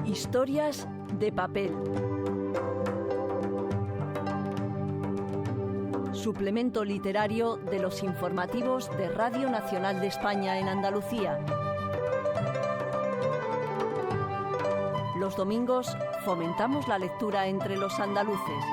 Historias de papel. Suplemento literario de los informativos de Radio Nacional de España en Andalucía. Los domingos fomentamos la lectura entre los andaluces.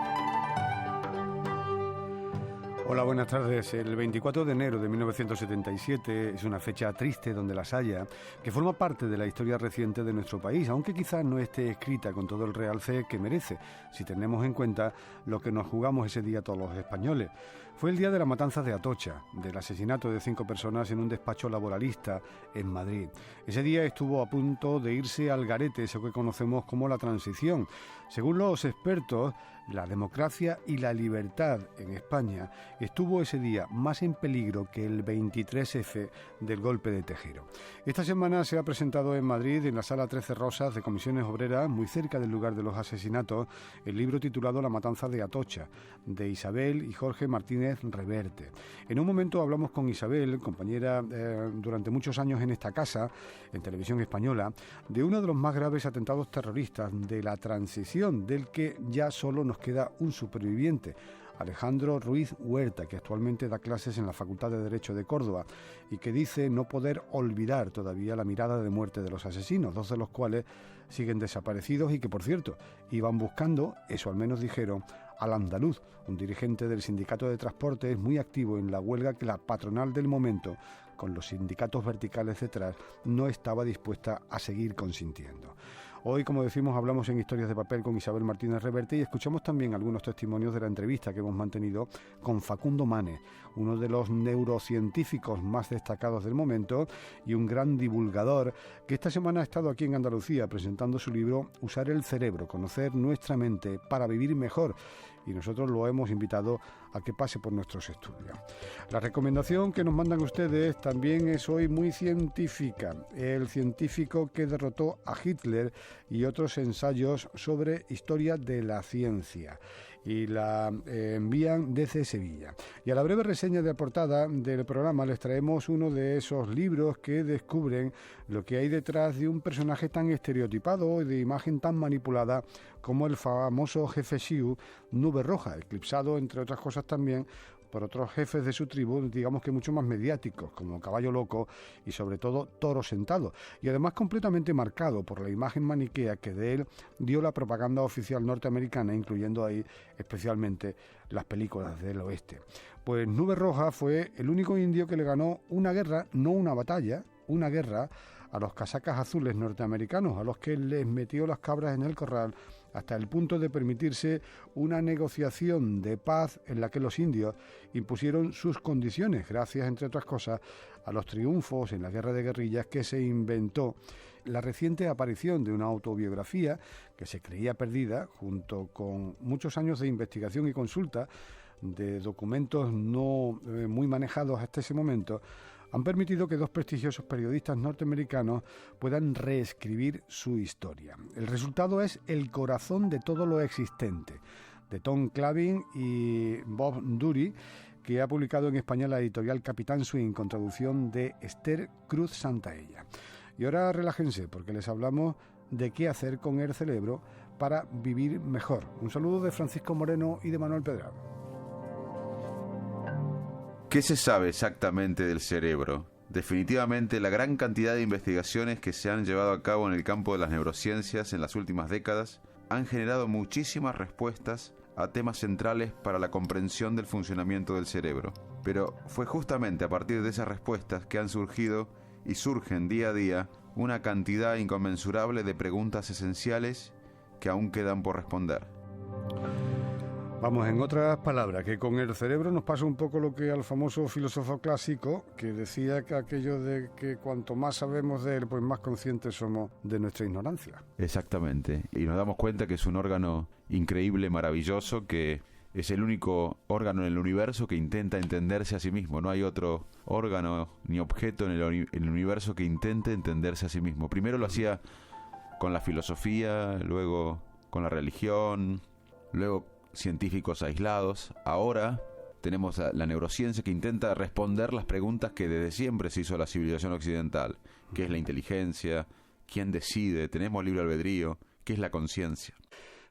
Hola, buenas tardes. El 24 de enero de 1977 es una fecha triste donde las haya, que forma parte de la historia reciente de nuestro país, aunque quizás no esté escrita con todo el realce que merece, si tenemos en cuenta lo que nos jugamos ese día todos los españoles. Fue el día de la matanza de Atocha, del asesinato de 5 personas en un despacho laboralista en Madrid. Ese día estuvo a punto de irse al garete, eso que conocemos como la transición. Según los expertos, la democracia y la libertad en España estuvo ese día más en peligro que el 23F del golpe de Tejero. Esta semana se ha presentado en Madrid, en la Sala 13 Rosas de Comisiones Obreras, muy cerca del lugar de los asesinatos, el libro titulado La matanza de Atocha, de Isabel y Jorge Martínez Reverte. En un momento hablamos con Isabel, compañera durante muchos años en esta casa, en Televisión Española, de uno de los más graves atentados terroristas de la transición, del que ya solo nos queda un superviviente, Alejandro Ruiz Huerta, que actualmente da clases en la Facultad de Derecho de Córdoba y que dice no poder olvidar todavía la mirada de muerte de los asesinos, 2 de los cuales siguen desaparecidos y que, por cierto, iban buscando, eso al menos dijeron, al andaluz, un dirigente del sindicato de transportes muy activo en la huelga que la patronal del momento, con los sindicatos verticales detrás, no estaba dispuesta a seguir consintiendo. Hoy, como decimos, hablamos en Historias de Papel con Isabel Martínez Reverte y escuchamos también algunos testimonios de la entrevista que hemos mantenido con Facundo Manes, uno de los neurocientíficos más destacados del momento y un gran divulgador que esta semana ha estado aquí en Andalucía presentando su libro Usar el cerebro, conocer nuestra mente para vivir mejor, y nosotros lo hemos invitado a que pase por nuestros estudios. La recomendación que nos mandan ustedes también es hoy muy científica. El científico que derrotó a Hitler y otros ensayos sobre historia de la ciencia. Y la envían desde Sevilla. Y a la breve reseña de portada del programa les traemos uno de esos libros que descubren lo que hay detrás de un personaje tan estereotipado y de imagen tan manipulada como el famoso jefe Xiu, Nube Roja, eclipsado, entre otras cosas también, por otros jefes de su tribu, digamos que mucho más mediáticos, como Caballo Loco y sobre todo Toro Sentado, y además completamente marcado por la imagen maniquea que de él dio la propaganda oficial norteamericana, incluyendo ahí especialmente las películas del oeste. Pues Nube Roja fue el único indio que le ganó una guerra, no una batalla, una guerra a los casacas azules norteamericanos, a los que les metió las cabras en el corral hasta el punto de permitirse una negociación de paz en la que los indios impusieron sus condiciones, gracias, entre otras cosas, a los triunfos en la guerra de guerrillas que se inventó la reciente aparición de una autobiografía que se creía perdida, junto con muchos años de investigación y consulta de documentos no muy manejados hasta ese momento, han permitido que 2 prestigiosos periodistas norteamericanos puedan reescribir su historia. El resultado es El corazón de todo lo existente, de Tom Clavin y Bob Dury, que ha publicado en español la editorial Capitán Swing con traducción de Esther Cruz Santaella. Y ahora relájense, porque les hablamos de qué hacer con el cerebro para vivir mejor. Un saludo de Francisco Moreno y de Manuel Pedrado. ¿Qué se sabe exactamente del cerebro? Definitivamente, la gran cantidad de investigaciones que se han llevado a cabo en el campo de las neurociencias en las últimas décadas han generado muchísimas respuestas a temas centrales para la comprensión del funcionamiento del cerebro. Pero fue justamente a partir de esas respuestas que han surgido y surgen día a día una cantidad inconmensurable de preguntas esenciales que aún quedan por responder. Vamos, en otras palabras, que con el cerebro nos pasa un poco lo que al famoso filósofo clásico, que decía que aquello de que cuanto más sabemos de él, pues más conscientes somos de nuestra ignorancia. Exactamente, y nos damos cuenta que es un órgano increíble, maravilloso, que es el único órgano en el universo que intenta entenderse a sí mismo. No hay otro órgano ni objeto en el universo que intente entenderse a sí mismo. Primero lo hacía con la filosofía, luego con la religión, luego científicos aislados. Ahora tenemos la neurociencia que intenta responder las preguntas que desde siempre se hizo a la civilización occidental. ¿Qué es la inteligencia? ¿Quién decide? ¿Tenemos libre albedrío? ¿Qué es la conciencia?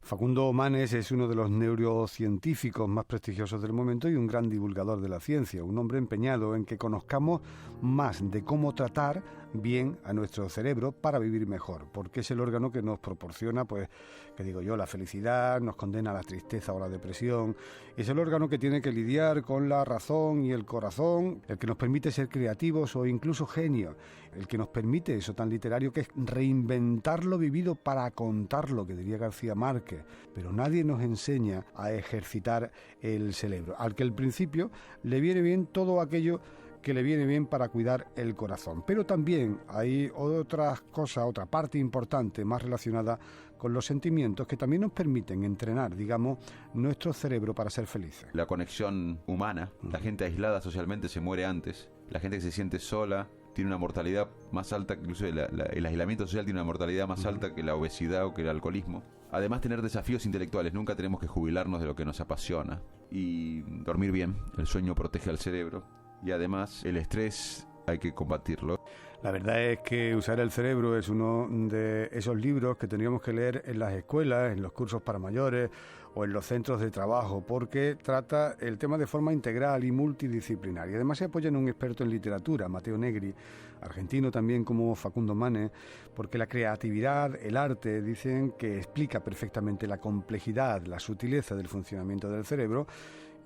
Facundo Manes es uno de los neurocientíficos más prestigiosos del momento y un gran divulgador de la ciencia, un hombre empeñado en que conozcamos más de cómo tratar bien a nuestro cerebro para vivir mejor, porque es el órgano que nos proporciona, pues, que digo yo, la felicidad, nos condena a la tristeza o la depresión, es el órgano que tiene que lidiar con la razón y el corazón, el que nos permite ser creativos o incluso genios, el que nos permite eso tan literario que es reinventar lo vivido para contarlo, que diría García Márquez, pero nadie nos enseña a ejercitar el cerebro, al que al principio le viene bien todo aquello que le viene bien para cuidar el corazón. Pero también hay otras cosas, otra parte importante más relacionada con los sentimientos que también nos permiten entrenar, digamos, nuestro cerebro para ser felices. La conexión humana, la gente aislada socialmente se muere antes, la gente que se siente sola tiene una mortalidad más alta, incluso el aislamiento social tiene una mortalidad más alta que la obesidad o que el alcoholismo. Además, tener desafíos intelectuales, nunca tenemos que jubilarnos de lo que nos apasiona. Y dormir bien, el sueño protege al cerebro. Y además, el estrés hay que combatirlo. La verdad es que Usar el cerebro es uno de esos libros que tendríamos que leer en las escuelas, en los cursos para mayores o en los centros de trabajo, porque trata el tema de forma integral y multidisciplinar. Y además se apoya en un experto en literatura, Matteo Negri, argentino también como Facundo Manes, porque la creatividad, el arte, dicen que explica perfectamente la complejidad, la sutileza del funcionamiento del cerebro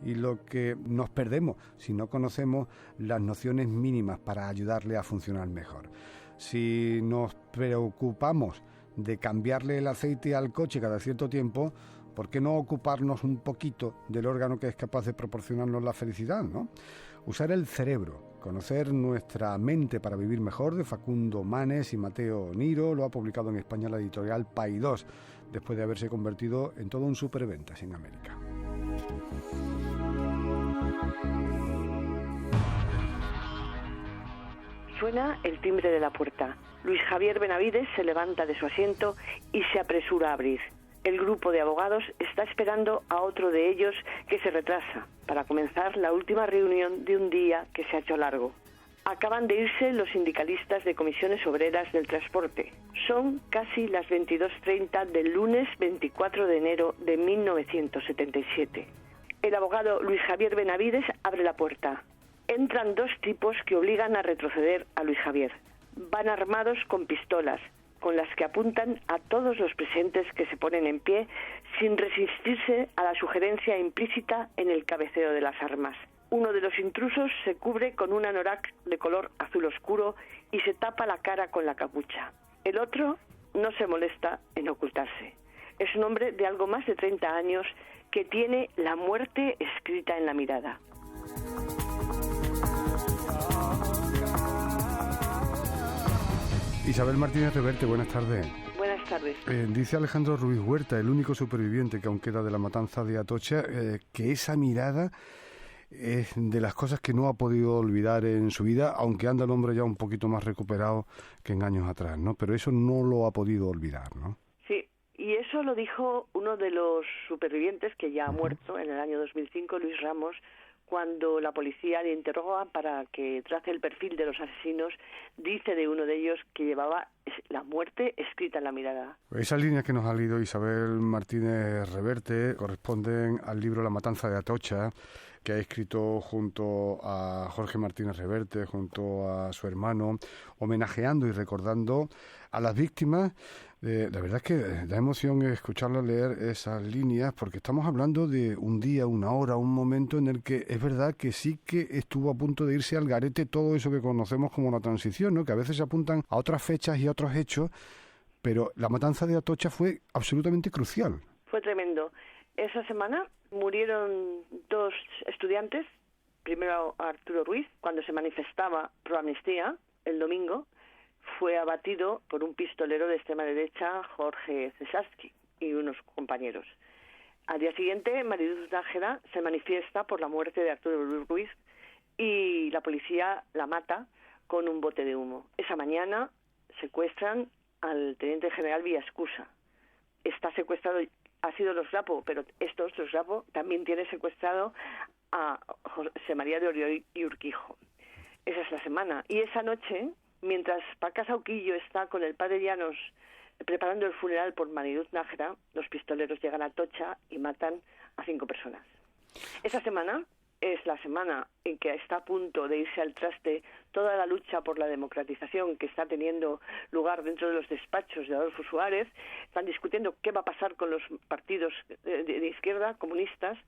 y lo que nos perdemos si no conocemos las nociones mínimas para ayudarle a funcionar mejor. Si nos preocupamos de cambiarle el aceite al coche cada cierto tiempo, ¿por qué no ocuparnos un poquito del órgano que es capaz de proporcionarnos la felicidad, ¿no? Usar el cerebro, conocer nuestra mente para vivir mejor, de Facundo Manes y Matteo Niro, lo ha publicado en España la editorial Paidós, después de haberse convertido en todo un superventas en América. Suena el timbre de la puerta. Luis Javier Benavides se levanta de su asiento y se apresura a abrir. El grupo de abogados está esperando a otro de ellos que se retrasa para comenzar la última reunión de un día que se ha hecho largo. Acaban de irse los sindicalistas de comisiones obreras del transporte. Son casi las 22:30 del lunes 24 de enero de 1977. El abogado Luis Javier Benavides abre la puerta. Entran dos tipos que obligan a retroceder a Luis Javier. Van armados con pistolas, con las que apuntan a todos los presentes que se ponen en pie sin resistirse a la sugerencia implícita en el cabeceo de las armas. Uno de los intrusos se cubre con un anorak de color azul oscuro y se tapa la cara con la capucha. El otro no se molesta en ocultarse. Es un hombre de algo más de 30 años que tiene la muerte escrita en la mirada. Isabel Martínez Reverte, buenas tardes. Buenas tardes. Dice Alejandro Ruiz Huerta, el único superviviente que aún queda de la matanza de Atocha, que esa mirada es de las cosas que no ha podido olvidar en su vida, aunque anda el hombre ya un poquito más recuperado que en años atrás, ¿no? Pero eso no lo ha podido olvidar, ¿no? Sí, y eso lo dijo uno de los supervivientes que ya ha muerto en el año 2005, Luis Ramos, cuando la policía le interroga para que trace el perfil de los asesinos. Dice de uno de ellos que llevaba la muerte escrita en la mirada. Esas líneas que nos ha leído Isabel Martínez Reverte corresponden al libro La matanza de Atocha, que ha escrito junto a Jorge Martínez Reverte, junto a su hermano, homenajeando y recordando a las víctimas. La verdad es que da emoción escucharla leer esas líneas, porque estamos hablando de un día, una hora, un momento en el que es verdad que sí que estuvo a punto de irse al garete todo eso que conocemos como la transición, ¿no? Que a veces se apuntan a otras fechas y a otros hechos, pero la matanza de Atocha fue absolutamente crucial. Fue tremendo. Esa semana murieron dos estudiantes, primero Arturo Ruiz, cuando se manifestaba pro amnistía, el domingo, fue abatido por un pistolero de extrema derecha, Jorge Cesarsky, y unos compañeros. Al día siguiente, Mariluz Nájera se manifiesta por la muerte de Arturo Ruiz y la policía la mata con un bote de humo. Esa mañana secuestran al teniente general Villascusa. Está secuestrado, ha sido los Rapo, pero los Rapo también tiene secuestrado a José María de Oriol y Urquijo. Esa es la semana. Y esa noche Mientras Paca Sauquillo está con el padre Llanos preparando el funeral por Maridut Nájera, los pistoleros llegan a Atocha y matan a 5 personas. Esa semana es la semana en que está a punto de irse al traste toda la lucha por la democratización que está teniendo lugar dentro de los despachos de Adolfo Suárez. Están discutiendo qué va a pasar con los partidos de izquierda, comunistas,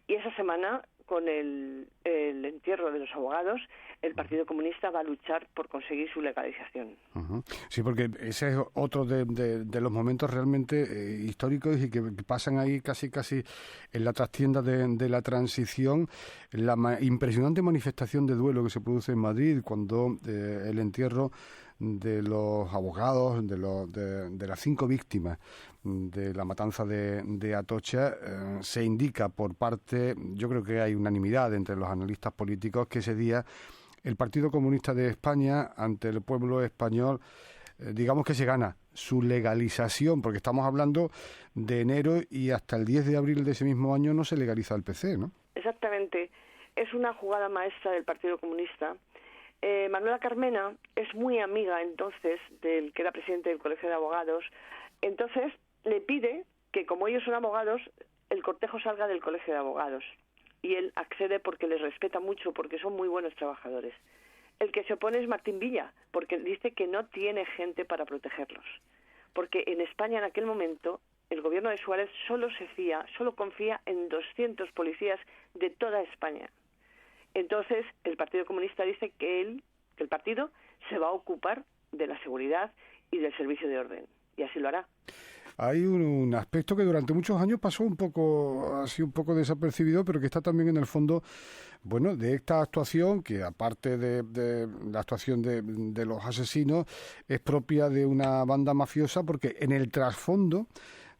y esa semana, con el entierro de los abogados, el Partido Comunista va a luchar por conseguir su legalización. Uh-huh. Sí, porque ese es otro de los momentos realmente históricos y que pasan ahí casi en la trastienda de la transición, la impresionante manifestación de duelo que se produce en Madrid cuando el entierro de los abogados, de las 5 víctimas de la matanza de Atocha, se indica por parte, yo creo que hay unanimidad entre los analistas políticos, que ese día el Partido Comunista de España, ante el pueblo español, digamos que se gana su legalización, porque estamos hablando de enero y hasta el 10 de abril de ese mismo año no se legaliza el PC, ¿no? Exactamente. Es una jugada maestra del Partido Comunista. Manuela Carmena es muy amiga entonces del que era presidente del Colegio de Abogados, entonces le pide que, como ellos son abogados, el cortejo salga del Colegio de Abogados, y él accede porque les respeta mucho, porque son muy buenos trabajadores. El que se opone es Martín Villa, porque dice que no tiene gente para protegerlos, porque en España en aquel momento el gobierno de Suárez solo confía en 200 policías de toda España. Entonces, el Partido Comunista dice que el partido se va a ocupar de la seguridad y del servicio de orden, y así lo hará. Hay un aspecto que durante muchos años pasó un poco desapercibido, pero que está también en el fondo, bueno, de esta actuación, que aparte de la actuación de los asesinos, es propia de una banda mafiosa, porque en el trasfondo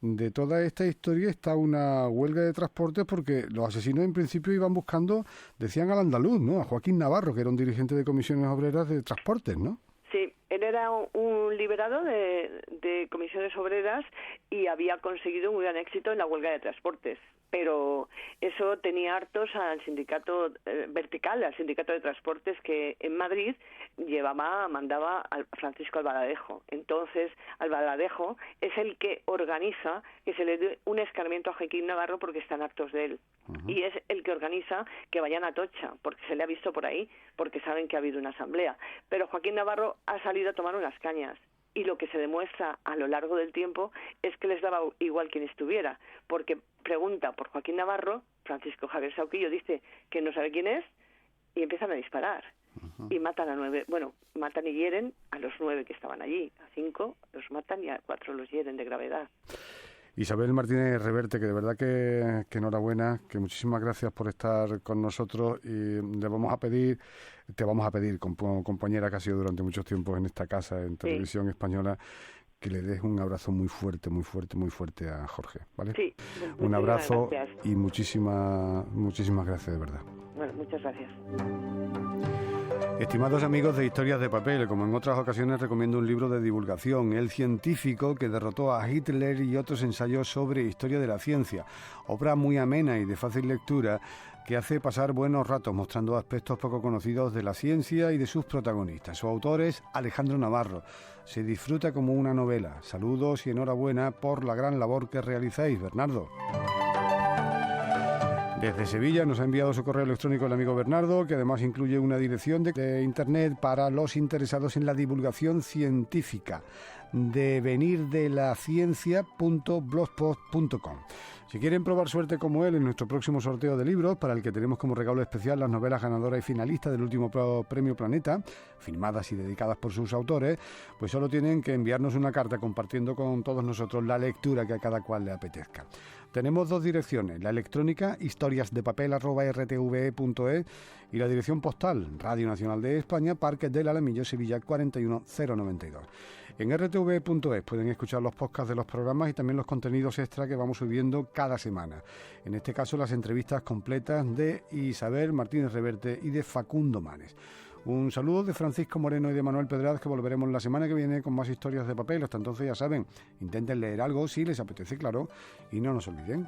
de toda esta historia está una huelga de transportes, porque los asesinos en principio iban buscando, decían al andaluz, ¿no?, a Joaquín Navarro, que era un dirigente de comisiones obreras de transportes, ¿no? Sí, él era un liberado de comisiones obreras y había conseguido un gran éxito en la huelga de transportes. Pero eso tenía hartos al sindicato vertical, al sindicato de transportes, que en Madrid mandaba a Francisco Albaladejo. Entonces, Albaladejo es el que organiza que se le dé un escarmiento a Joaquín Navarro porque están hartos de él. Uh-huh. Y es el que organiza que vayan a Atocha, porque se le ha visto por ahí, porque saben que ha habido una asamblea. Pero Joaquín Navarro ha salido a tomar unas cañas. Y lo que se demuestra a lo largo del tiempo es que les daba igual quien estuviera, porque pregunta por Joaquín Navarro, Francisco Javier Sauquillo dice que no sabe quién es, y empiezan a disparar. Uh-huh. Y matan a 9, matan y hieren a los 9 que estaban allí, a 5 los matan y a 4 los hieren de gravedad. Isabel Martínez Reverte, que de verdad que enhorabuena, que muchísimas gracias por estar con nosotros, y te vamos a pedir, compañera que ha sido durante muchos tiempos en esta casa, en Televisión Española, que le des un abrazo muy fuerte a Jorge, ¿vale? Sí. Un abrazo y muchísimas gracias, de verdad. Bueno, muchas gracias. Estimados amigos de Historias de Papel, como en otras ocasiones recomiendo un libro de divulgación, El científico que derrotó a Hitler, y otros ensayos sobre historia de la ciencia, obra muy amena y de fácil lectura que hace pasar buenos ratos mostrando aspectos poco conocidos de la ciencia y de sus protagonistas. Su autor es Alejandro Navarro. Se disfruta como una novela. Saludos y enhorabuena por la gran labor que realizáis, Bernardo. Desde Sevilla nos ha enviado su correo electrónico el amigo Bernardo, que además incluye una dirección de internet para los interesados en la divulgación científica, devenirdelaCiencia.blogspot.com. Si quieren probar suerte como él en nuestro próximo sorteo de libros, para el que tenemos como regalo especial las novelas ganadoras y finalistas del último Premio Planeta, firmadas y dedicadas por sus autores, pues solo tienen que enviarnos una carta compartiendo con todos nosotros la lectura que a cada cual le apetezca. Tenemos 2 direcciones, la electrónica historiasdepapel@rtve.es y la dirección postal Radio Nacional de España, Parque del Alamillo, Sevilla 41092. En rtve.es pueden escuchar los podcasts de los programas y también los contenidos extra que vamos subiendo cada semana. En este caso, las entrevistas completas de Isabel Martínez Reverte y de Facundo Manes. Un saludo de Francisco Moreno y de Manuel Pedraz, que volveremos la semana que viene con más Historias de Papel. Hasta entonces, ya saben, intenten leer algo si les apetece, claro, y no nos olviden.